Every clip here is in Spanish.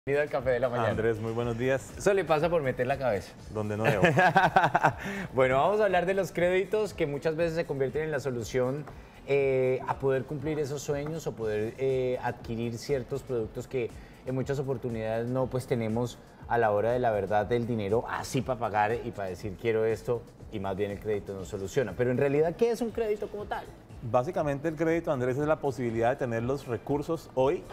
Bienvenido al Café de la Mañana. Andrés, muy buenos días. Eso le pasa por meter la cabeza. Donde no debo. Bueno, vamos a hablar de los créditos que muchas veces se convierten en la solución a poder cumplir esos sueños o poder adquirir ciertos productos que en muchas oportunidades no pues tenemos a la hora de la verdad del dinero así para pagar y para decir quiero esto y más bien el crédito no soluciona. Pero en realidad, ¿qué es un crédito como tal? Básicamente el crédito, Andrés, es la posibilidad de tener los recursos hoy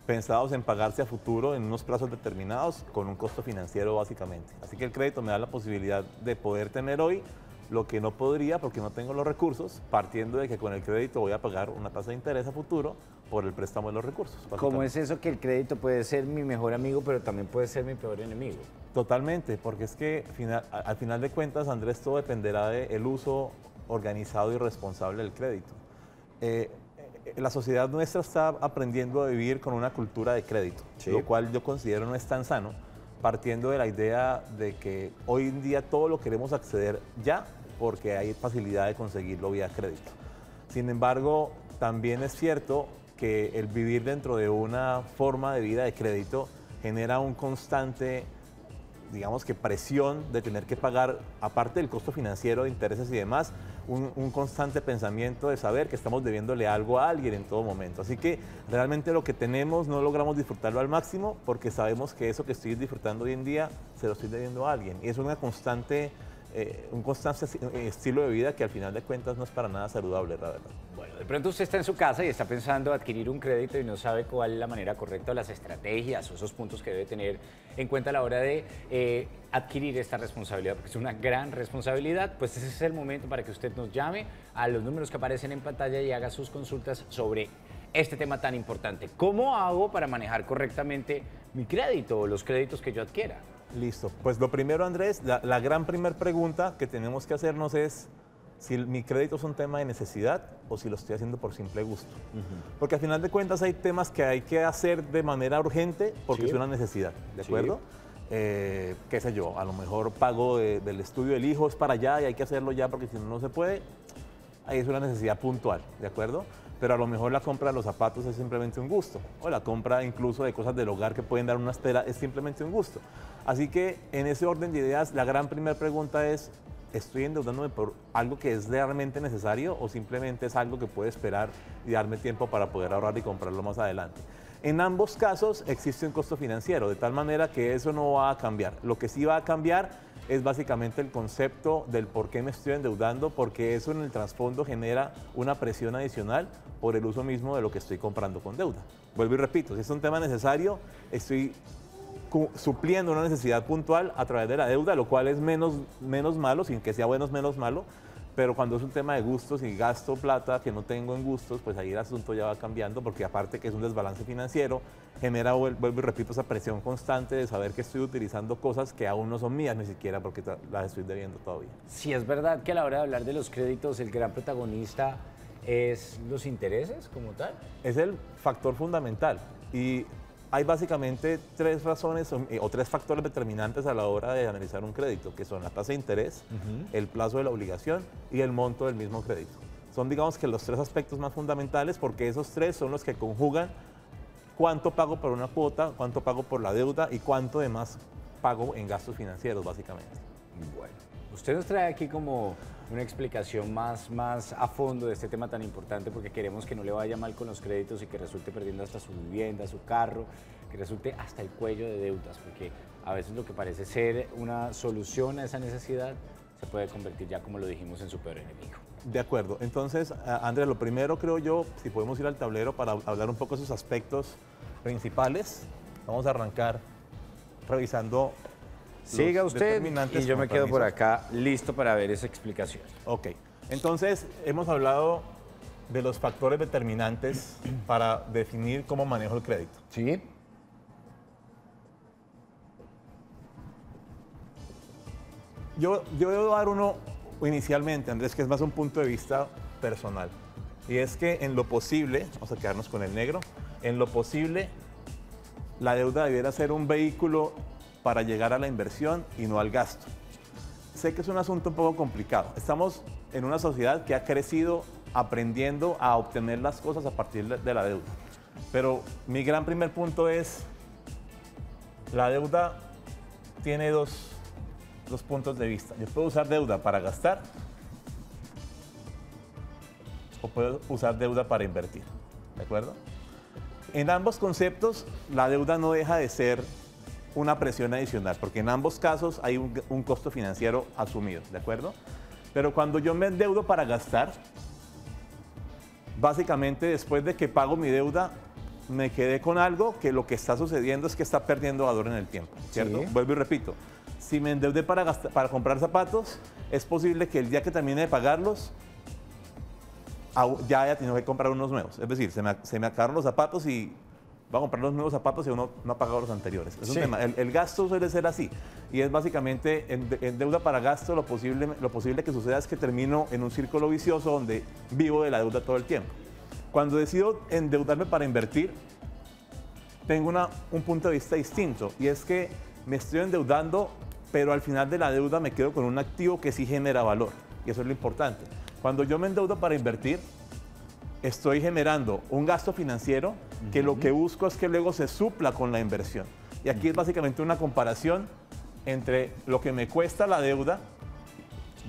pensados en pagarse a futuro en unos plazos determinados con un costo financiero básicamente. Así que el crédito me da la posibilidad de poder tener hoy lo que no podría porque no tengo los recursos, partiendo de que con el crédito voy a pagar una tasa de interés a futuro por el préstamo de los recursos. ¿Cómo es eso que el crédito puede ser mi mejor amigo, pero también puede ser mi peor enemigo? Totalmente, porque es que al final de cuentas, Andrés, todo dependerá del uso organizado y responsable del crédito. La sociedad nuestra está aprendiendo a vivir con una cultura de crédito, sí, lo cual yo considero no es tan sano, partiendo de la idea de que hoy en día todo lo queremos acceder ya porque hay facilidad de conseguirlo vía crédito. Sin embargo, también es cierto que el vivir dentro de una forma de vida de crédito genera un constante, digamos que presión de tener que pagar, aparte del costo financiero de intereses y demás, un constante pensamiento de saber que estamos debiéndole algo a alguien en todo momento. Así que realmente lo que tenemos no logramos disfrutarlo al máximo porque sabemos que eso que estoy disfrutando hoy en día se lo estoy debiendo a alguien. Y es un constante estilo de vida que al final de cuentas no es para nada saludable, la verdad. Bueno, de pronto usted está en su casa y está pensando adquirir un crédito y no sabe cuál es la manera correcta o las estrategias o esos puntos que debe tener en cuenta a la hora de adquirir esta responsabilidad, porque es una gran responsabilidad. Pues ese es el momento para que usted nos llame a los números que aparecen en pantalla y haga sus consultas sobre este tema tan importante. ¿Cómo hago para manejar correctamente mi crédito o los créditos que yo adquiera? Listo. Pues lo primero, Andrés, la gran primer pregunta que tenemos que hacernos es si mi crédito es un tema de necesidad o si lo estoy haciendo por simple gusto. Porque al final de cuentas hay temas que hay que hacer de manera urgente porque es una necesidad, ¿de acuerdo? Qué sé yo, a lo mejor pago del estudio del hijo es para allá y hay que hacerlo ya porque si no, no se puede. Ahí es una necesidad puntual, ¿de acuerdo? Pero a lo mejor la compra de los zapatos es simplemente un gusto, o la compra incluso de cosas del hogar que pueden dar una estela es simplemente un gusto. Así que en ese orden de ideas, la gran primera pregunta es, ¿estoy endeudándome por algo que es realmente necesario o simplemente es algo que puede esperar y darme tiempo para poder ahorrar y comprarlo más adelante? En ambos casos existe un costo financiero, de tal manera que eso no va a cambiar. Lo que sí va a cambiar es básicamente el concepto del por qué me estoy endeudando, porque eso en el trasfondo genera una presión adicional por el uso mismo de lo que estoy comprando con deuda. Vuelvo y repito, si es un tema necesario, estoy supliendo una necesidad puntual a través de la deuda, lo cual es menos malo, sin que sea bueno es menos malo, pero cuando es un tema de gustos y gasto plata que no tengo en gustos, pues ahí el asunto ya va cambiando, porque aparte que es un desbalance financiero, genera, vuelvo y repito, esa presión constante de saber que estoy utilizando cosas que aún no son mías ni siquiera porque las estoy debiendo todavía. Sí, es verdad que a la hora de hablar de los créditos, el gran protagonista es los intereses como tal. Es el factor fundamental y hay básicamente tres razones o tres factores determinantes a la hora de analizar un crédito, que son la tasa de interés, el plazo de la obligación y el monto del mismo crédito. Son, digamos, que los tres aspectos más fundamentales porque esos tres son los que conjugan cuánto pago por una cuota, cuánto pago por la deuda y cuánto de más pago en gastos financieros, básicamente. Bueno, usted nos trae aquí como una explicación más a fondo de este tema tan importante porque queremos que no le vaya mal con los créditos y que resulte perdiendo hasta su vivienda, su carro, que resulte hasta el cuello de deudas, porque a veces lo que parece ser una solución a esa necesidad se puede convertir ya, como lo dijimos, en su peor enemigo. De acuerdo. Entonces, Andrés, lo primero creo yo, si podemos ir al tablero para hablar un poco de esos aspectos principales, vamos a arrancar revisando. Siga usted y yo me quedo por acá listo para ver esa explicación. Ok, entonces hemos hablado de los factores determinantes para definir cómo manejo el crédito. Sí. Yo debo dar uno inicialmente, Andrés, que es más un punto de vista personal. Y es que en lo posible, vamos a quedarnos con el negro, en lo posible la deuda debiera ser un vehículo para llegar a la inversión y no al gasto. Sé que es un asunto un poco complicado. Estamos en una sociedad que ha crecido aprendiendo a obtener las cosas a partir de la deuda. Pero mi gran primer punto es, la deuda tiene dos puntos de vista. Yo puedo usar deuda para gastar o puedo usar deuda para invertir, ¿de acuerdo? En ambos conceptos, la deuda no deja de ser una presión adicional, porque en ambos casos hay un costo financiero asumido, ¿de acuerdo? Pero cuando yo me endeudo para gastar, básicamente después de que pago mi deuda, me quedé con algo que lo que está sucediendo es que está perdiendo valor en el tiempo, ¿cierto? Sí. Vuelvo y repito, si me endeudé para comprar zapatos, es posible que el día que termine de pagarlos, ya haya tenido que comprar unos nuevos. Es decir, se me acabaron los zapatos y voy a comprar los nuevos zapatos y uno no ha pagado los anteriores. Es un tema. El gasto suele ser así. Y es básicamente en deuda para gasto, lo posible que suceda es que termino en un círculo vicioso donde vivo de la deuda todo el tiempo. Cuando decido endeudarme para invertir, tengo un punto de vista distinto. Y es que me estoy endeudando, pero al final de la deuda me quedo con un activo que sí genera valor. Y eso es lo importante. Cuando yo me endeudo para invertir, estoy generando un gasto financiero que lo que busco es que luego se supla con la inversión. Y aquí es básicamente una comparación entre lo que me cuesta la deuda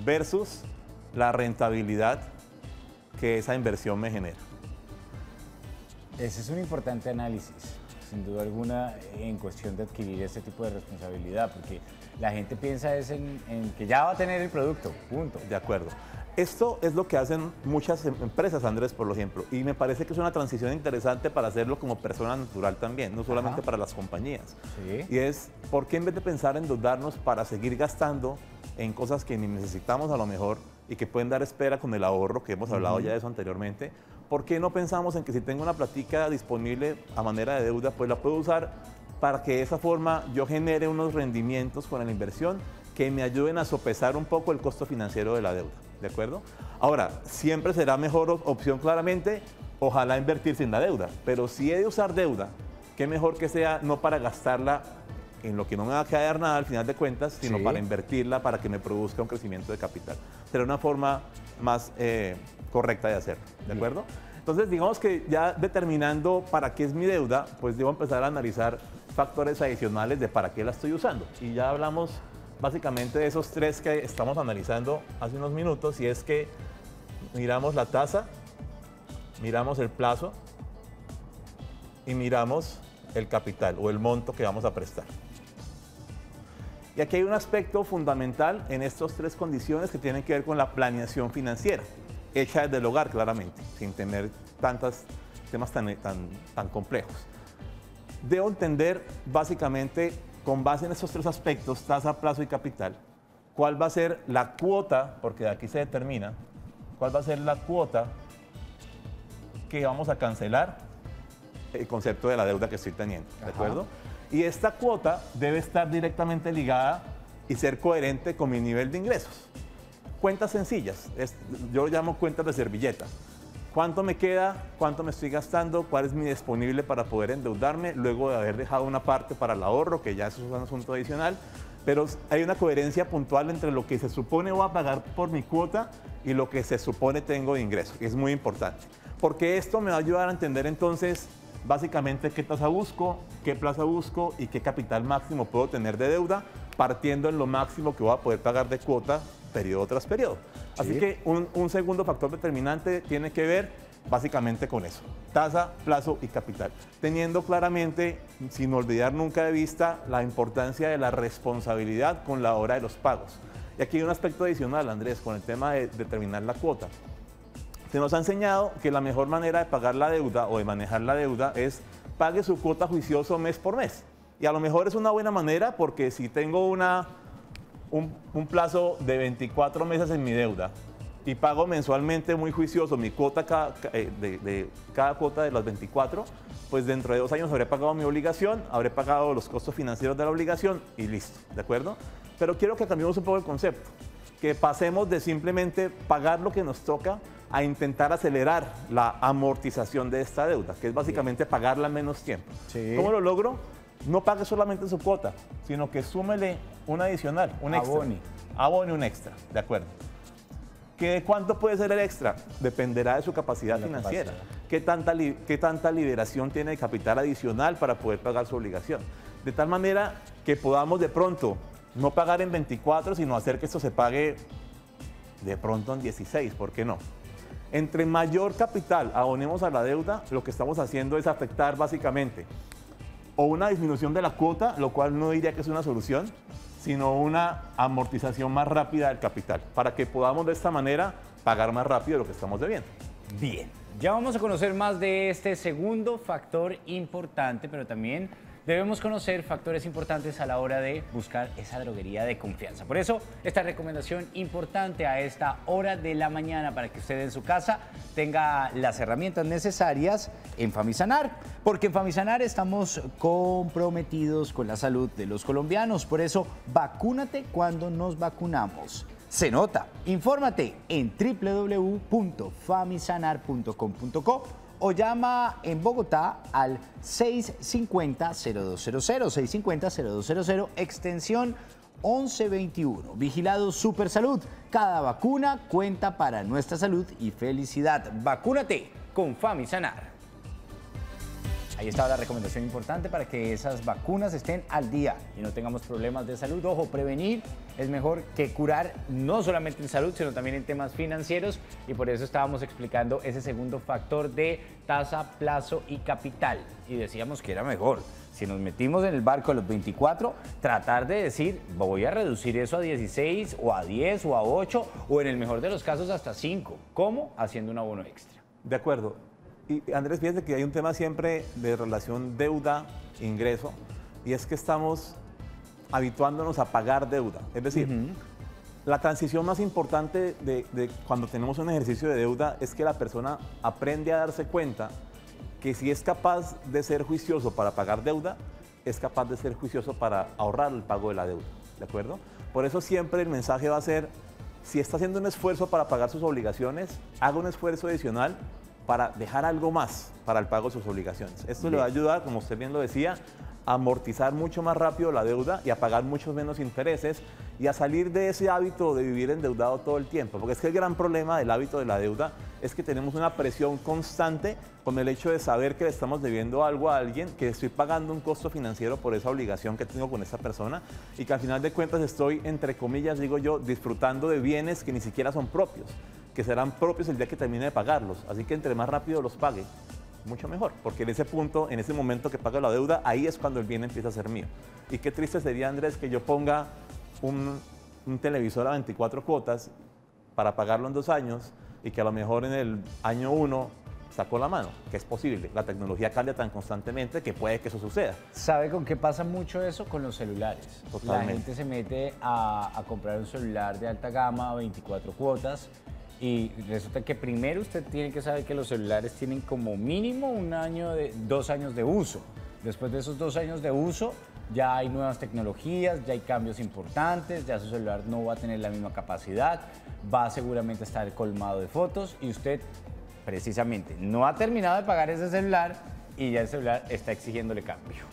versus la rentabilidad que esa inversión me genera. Ese es un importante análisis, sin duda alguna, en cuestión de adquirir este tipo de responsabilidad, porque la gente piensa en que ya va a tener el producto, punto. De acuerdo. Esto es lo que hacen muchas empresas, Andrés, por ejemplo, y me parece que es una transición interesante para hacerlo como persona natural también, no solamente para las compañías. Sí. Y es, ¿por qué en vez de pensar en endeudarnos para seguir gastando en cosas que ni necesitamos a lo mejor y que pueden dar espera con el ahorro, que hemos hablado ya de eso anteriormente, ¿por qué no pensamos en que si tengo una platica disponible a manera de deuda, pues la puedo usar para que de esa forma yo genere unos rendimientos con la inversión que me ayuden a sopesar un poco el costo financiero de la deuda? ¿De acuerdo? Ahora, siempre será mejor opción claramente, ojalá invertir sin la deuda, pero si he de usar deuda, qué mejor que sea no para gastarla en lo que no me va a quedar nada al final de cuentas, sino para invertirla para que me produzca un crecimiento de capital. Será una forma más correcta de hacerlo, ¿de acuerdo? Entonces, digamos que ya determinando para qué es mi deuda, pues debo empezar a analizar factores adicionales de para qué la estoy usando. Y ya hablamos básicamente de esos tres que estamos analizando hace unos minutos, y es que miramos la tasa, miramos el plazo y miramos el capital o el monto que vamos a prestar. Y aquí hay un aspecto fundamental en estas tres condiciones que tienen que ver con la planeación financiera, hecha desde el hogar claramente, sin tener tantos temas tan complejos. Debo entender básicamente, con base en estos tres aspectos, tasa, plazo y capital, cuál va a ser la cuota, porque de aquí se determina, cuál va a ser la cuota que vamos a cancelar el concepto de la deuda que estoy teniendo, ¿de acuerdo? Y esta cuota debe estar directamente ligada y ser coherente con mi nivel de ingresos. Cuentas sencillas, yo lo llamo cuentas de servilleta. ¿Cuánto me queda? ¿Cuánto me estoy gastando? ¿Cuál es mi disponible para poder endeudarme? Luego de haber dejado una parte para el ahorro, que ya eso es un asunto adicional. Pero hay una coherencia puntual entre lo que se supone voy a pagar por mi cuota y lo que se supone tengo de ingreso. Y es muy importante. Porque esto me va a ayudar a entender entonces básicamente qué tasa busco, qué plaza busco y qué capital máximo puedo tener de deuda, partiendo en lo máximo que voy a poder pagar de cuota periodo tras periodo. Así que un segundo factor determinante tiene que ver básicamente con eso, tasa, plazo y capital, teniendo claramente, sin olvidar nunca de vista, la importancia de la responsabilidad con la hora de los pagos. Y aquí hay un aspecto adicional, Andrés, con el tema de determinar la cuota. Se nos ha enseñado que la mejor manera de pagar la deuda o de manejar la deuda es pague su cuota juicioso mes por mes. Y a lo mejor es una buena manera porque si tengo un plazo de 24 meses en mi deuda y pago mensualmente muy juicioso mi cuota de cada cuota de las 24, pues dentro de 2 años habré pagado mi obligación, habré pagado los costos financieros de la obligación y listo, ¿de acuerdo? Pero quiero que cambiemos un poco el concepto, que pasemos de simplemente pagar lo que nos toca a intentar acelerar la amortización de esta deuda, que es básicamente pagarla en menos tiempo. ¿Cómo lo logro? No pague solamente su cuota, sino que súmele un adicional, un extra. Abone un extra, ¿de acuerdo? ¿De cuánto puede ser el extra? Dependerá de su capacidad financiera. ¿Qué tanta liberación tiene de capital adicional para poder pagar su obligación? de tal manera que podamos de pronto no pagar en 24, sino hacer que esto se pague de pronto en 16, ¿por qué no? Entre mayor capital abonemos a la deuda, lo que estamos haciendo es afectar básicamente o una disminución de la cuota, lo cual no diría que es una solución, sino una amortización más rápida del capital, para que podamos de esta manera pagar más rápido lo que estamos debiendo. Bien, ya vamos a conocer más de este segundo factor importante, pero también debemos conocer factores importantes a la hora de buscar esa droguería de confianza. Por eso, esta recomendación importante a esta hora de la mañana para que usted en su casa tenga las herramientas necesarias en Famisanar, porque en Famisanar estamos comprometidos con la salud de los colombianos. Por eso, vacúnate cuando nos vacunamos. Se nota. Infórmate en www.famisanar.com.co o llama en Bogotá al 650-0200, 650-0200, extensión 1121. Vigilado Supersalud. Cada vacuna cuenta para nuestra salud y felicidad. Vacúnate con Famisanar. Ahí estaba la recomendación importante para que esas vacunas estén al día y no tengamos problemas de salud. Ojo, prevenir es mejor que curar, no solamente en salud, sino también en temas financieros. Y por eso estábamos explicando ese segundo factor de tasa, plazo y capital. Y decíamos que era mejor, si nos metimos en el barco de los 24, tratar de decir, voy a reducir eso a 16 o a 10 o a 8 o en el mejor de los casos hasta 5. ¿Cómo? Haciendo un abono extra. De acuerdo. Y Andrés, fíjate que hay un tema siempre de relación deuda-ingreso, y es que estamos habituándonos a pagar deuda. Es decir, la transición más importante de cuando tenemos un ejercicio de deuda es que la persona aprende a darse cuenta que si es capaz de ser juicioso para pagar deuda, es capaz de ser juicioso para ahorrar el pago de la deuda. ¿De acuerdo? Por eso siempre el mensaje va a ser, si está haciendo un esfuerzo para pagar sus obligaciones, haga un esfuerzo adicional para dejar algo más para el pago de sus obligaciones. Esto le va a ayudar, como usted bien lo decía, a amortizar mucho más rápido la deuda y a pagar muchos menos intereses y a salir de ese hábito de vivir endeudado todo el tiempo. Porque es que el gran problema del hábito de la deuda es que tenemos una presión constante con el hecho de saber que le estamos debiendo algo a alguien, que estoy pagando un costo financiero por esa obligación que tengo con esa persona y que al final de cuentas estoy, entre comillas, digo yo, disfrutando de bienes que ni siquiera son propios, que serán propios el día que termine de pagarlos. Así que entre más rápido los pague, mucho mejor, porque en ese punto, en ese momento que pago la deuda, ahí es cuando el bien empieza a ser mío. Y qué triste sería, Andrés, que yo ponga un televisor a 24 cuotas para pagarlo en 2 años y que a lo mejor en el año 1 sacó la mano, que es posible. La tecnología cambia tan constantemente que puede que eso suceda. ¿Sabe con qué pasa mucho eso? Con los celulares. Totalmente. La gente se mete a comprar un celular de alta gama, 24 cuotas, y resulta que primero usted tiene que saber que los celulares tienen como mínimo 2 años de uso. Después de esos 2 años de uso, ya hay nuevas tecnologías, ya hay cambios importantes, ya su celular no va a tener la misma capacidad, va seguramente a estar colmado de fotos y usted precisamente no ha terminado de pagar ese celular y ya el celular está exigiéndole cambio.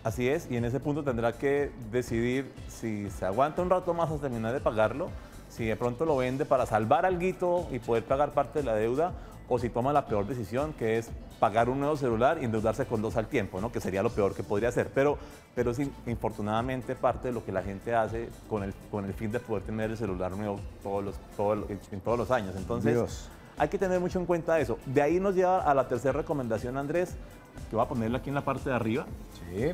Así es, y en ese punto tendrá que decidir si se aguanta un rato más hasta terminar de pagarlo, si de pronto lo vende para salvar alguito y poder pagar parte de la deuda, o si toma la peor decisión, que es pagar un nuevo celular y endeudarse con 2 al tiempo, ¿no? Que sería lo peor que podría hacer. Pero es infortunadamente parte de lo que la gente hace con el fin de poder tener el celular nuevo en todos los años. Entonces, hay que tener mucho en cuenta eso. De ahí nos lleva a la tercera recomendación, Andrés, que voy a ponerla aquí en la parte de arriba. Sí.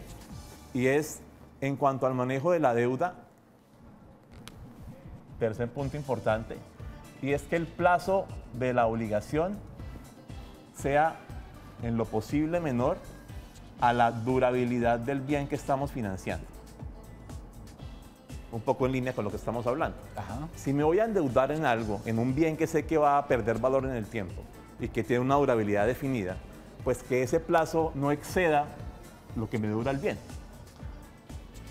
Y es en cuanto al manejo de la deuda. Tercer punto importante, y es que el plazo de la obligación sea en lo posible menor a la durabilidad del bien que estamos financiando. Un poco en línea con lo que estamos hablando. Ajá. Si me voy a endeudar en algo, en un bien que sé que va a perder valor en el tiempo y que tiene una durabilidad definida, pues que ese plazo no exceda lo que me dura el bien.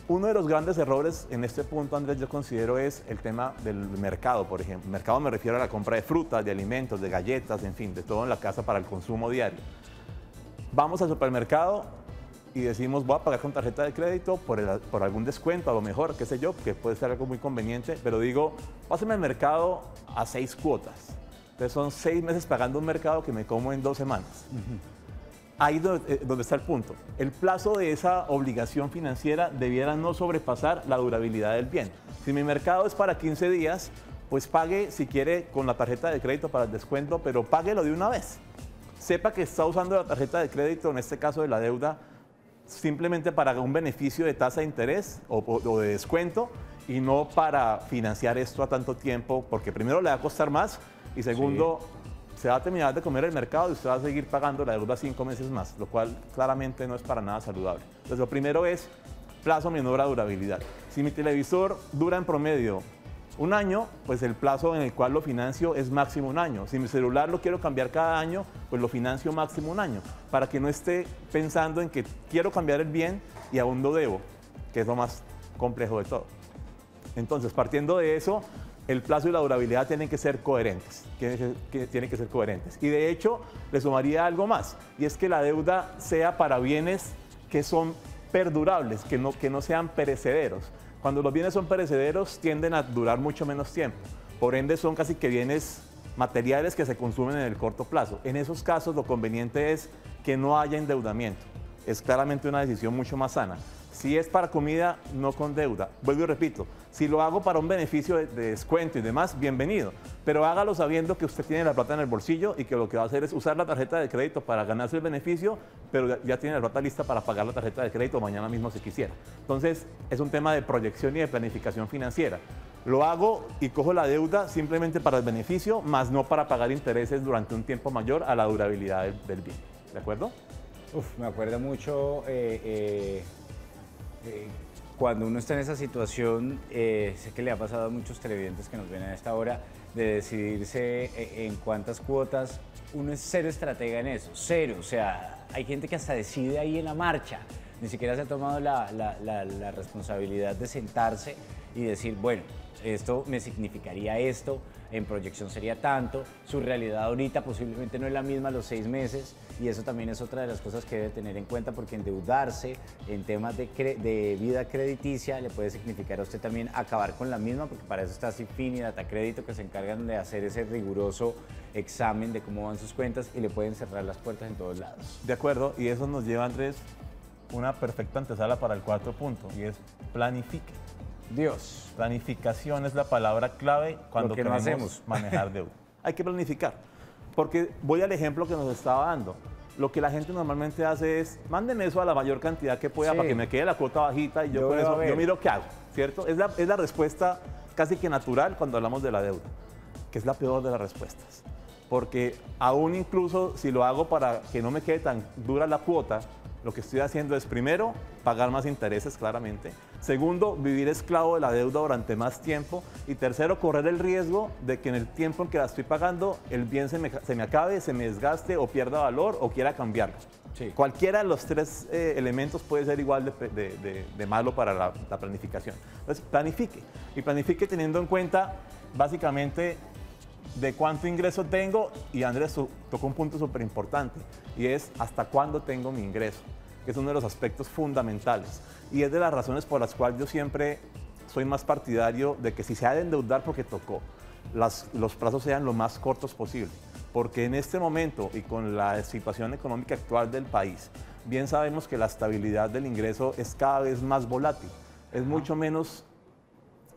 Uno de los grandes errores en este punto, Andrés, yo considero es el tema del mercado, por ejemplo. Mercado me refiero a la compra de frutas, de alimentos, de galletas, en fin, de todo en la casa para el consumo diario. Vamos al supermercado y decimos, voy a pagar con tarjeta de crédito por algún descuento, a lo mejor, qué sé yo, que puede ser algo muy conveniente, pero digo, pásame el mercado a 6 cuotas. Entonces son 6 meses pagando un mercado que me como en 2 semanas. ahí donde está el punto. El plazo de esa obligación financiera debiera no sobrepasar la durabilidad del bien. Si mi mercado es para 15 días, pues pague si quiere con la tarjeta de crédito para el descuento, pero páguelo de una vez. Sepa que está usando la tarjeta de crédito, en este caso de la deuda, simplemente para un beneficio de tasa de interés o de descuento y no para financiar esto a tanto tiempo, porque primero le va a costar más y segundo, se va a terminar de comer el mercado y usted va a seguir pagando la deuda 5 meses más, lo cual claramente no es para nada saludable. Entonces, lo primero es plazo menor a durabilidad. Si mi televisor dura en promedio un año, pues el plazo en el cual lo financio es máximo un año. Si mi celular lo quiero cambiar cada año, pues lo financio máximo un año, para que no esté pensando en que quiero cambiar el bien y aún lo debo, que es lo más complejo de todo. Entonces, partiendo de eso, el plazo y la durabilidad tienen que ser coherentes. Tienen que ser coherentes. Y de hecho, le sumaría algo más, y es que la deuda sea para bienes que son perdurables, que no sean perecederos. Cuando los bienes son perecederos, tienden a durar mucho menos tiempo. Por ende, son casi que bienes materiales que se consumen en el corto plazo. En esos casos, lo conveniente es que no haya endeudamiento. Es claramente una decisión mucho más sana. Si es para comida, no con deuda. Vuelvo y repito, si lo hago para un beneficio de descuento y demás, bienvenido. Pero hágalo sabiendo que usted tiene la plata en el bolsillo y que lo que va a hacer es usar la tarjeta de crédito para ganarse el beneficio, pero ya tiene la plata lista para pagar la tarjeta de crédito mañana mismo si quisiera. Entonces, es un tema de proyección y de planificación financiera. Lo hago y cojo la deuda simplemente para el beneficio, más no para pagar intereses durante un tiempo mayor a la durabilidad del bien. ¿De acuerdo? Me acuerda mucho cuando uno está en esa situación, sé que le ha pasado a muchos televidentes que nos ven a esta hora, de decidirse en cuántas cuotas. Uno es cero estratega en eso, cero. O sea, hay gente que hasta decide ahí en la marcha. Ni siquiera se ha tomado la responsabilidad de sentarse y decir, bueno, esto me significaría esto, en proyección sería tanto, su realidad ahorita posiblemente no es la misma a los 6 meses, y eso también es otra de las cosas que debe tener en cuenta, porque endeudarse en temas de vida crediticia le puede significar a usted también acabar con la misma, porque para eso está Cifin y Datacrédito, que se encargan de hacer ese riguroso examen de cómo van sus cuentas y le pueden cerrar las puertas en todos lados. De acuerdo, y eso nos lleva, Andrés, una perfecta antesala para el cuarto punto, y es planifique. Dios. Planificación es la palabra clave cuando queremos manejar deuda. Hay que planificar, porque voy al ejemplo que nos estaba dando. Lo que la gente normalmente hace es, mándenme eso a la mayor cantidad que pueda para que me quede la cuota bajita y yo con eso, yo miro qué hago, ¿cierto? Es la respuesta casi que natural cuando hablamos de la deuda, que es la peor de las respuestas. Porque aún incluso si lo hago para que no me quede tan dura la cuota, lo que estoy haciendo es, primero, pagar más intereses, claramente. Segundo, vivir esclavo de la deuda durante más tiempo. Y tercero, correr el riesgo de que en el tiempo en que la estoy pagando, el bien se me acabe, se me desgaste o pierda valor o quiera cambiarlo. Sí. Cualquiera de los tres elementos puede ser igual de malo para la planificación. Entonces, planifique. Y planifique teniendo en cuenta, básicamente, de cuánto ingreso tengo, y Andrés tocó un punto súper importante, y es hasta cuándo tengo mi ingreso, que es uno de los aspectos fundamentales, y es de las razones por las cuales yo siempre soy más partidario de que si se ha de endeudar porque tocó, los plazos sean lo más cortos posible, porque en este momento y con la situación económica actual del país, bien sabemos que la estabilidad del ingreso es cada vez más volátil, es mucho menos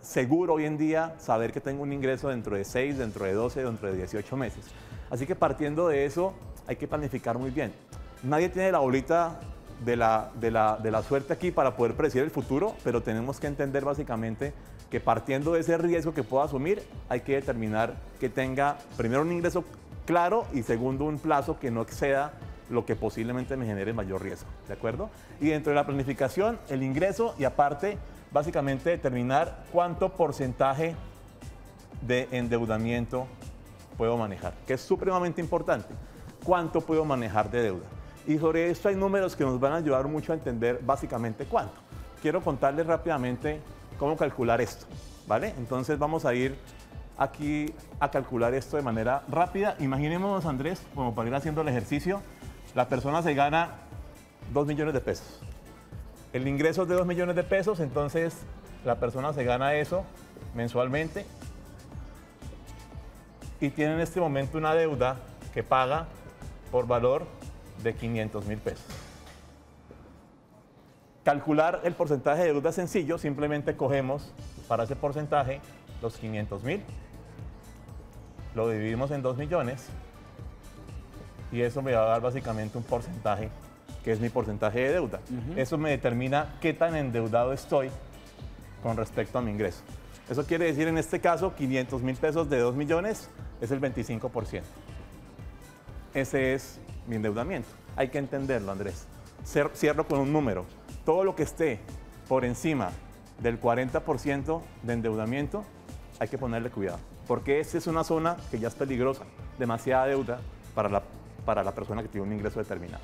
seguro hoy en día saber que tengo un ingreso dentro de 6, dentro de 12, dentro de 18 meses. Así que partiendo de eso, hay que planificar muy bien. Nadie tiene la bolita de la suerte aquí para poder predecir el futuro, pero tenemos que entender básicamente que partiendo de ese riesgo que puedo asumir, hay que determinar que tenga primero un ingreso claro y segundo un plazo que no exceda lo que posiblemente me genere mayor riesgo, ¿de acuerdo? Y dentro de la planificación, el ingreso y aparte, básicamente determinar cuánto porcentaje de endeudamiento puedo manejar, que es supremamente importante. ¿Cuánto puedo manejar de deuda? Y sobre esto hay números que nos van a ayudar mucho a entender básicamente cuánto. Quiero contarles rápidamente cómo calcular esto, ¿vale? Entonces vamos a ir aquí a calcular esto de manera rápida. Imaginémonos, Andrés, como para ir haciendo el ejercicio, la persona se gana 2 millones de pesos. El ingreso es de 2 millones de pesos, entonces la persona se gana eso mensualmente y tiene en este momento una deuda que paga por valor de 500.000 pesos. Calcular el porcentaje de deuda es sencillo, simplemente cogemos para ese porcentaje los 500.000, lo dividimos en 2 millones y eso me va a dar básicamente un porcentaje que es mi porcentaje de deuda. Eso me determina qué tan endeudado estoy con respecto a mi ingreso. Eso quiere decir, en este caso, 500.000 pesos de 2 millones es el 25%. Ese es mi endeudamiento. Hay que entenderlo, Andrés. Cierro con un número. Todo lo que esté por encima del 40% de endeudamiento, hay que ponerle cuidado. Porque esta es una zona que ya es peligrosa. Demasiada deuda para la persona que tiene un ingreso determinado.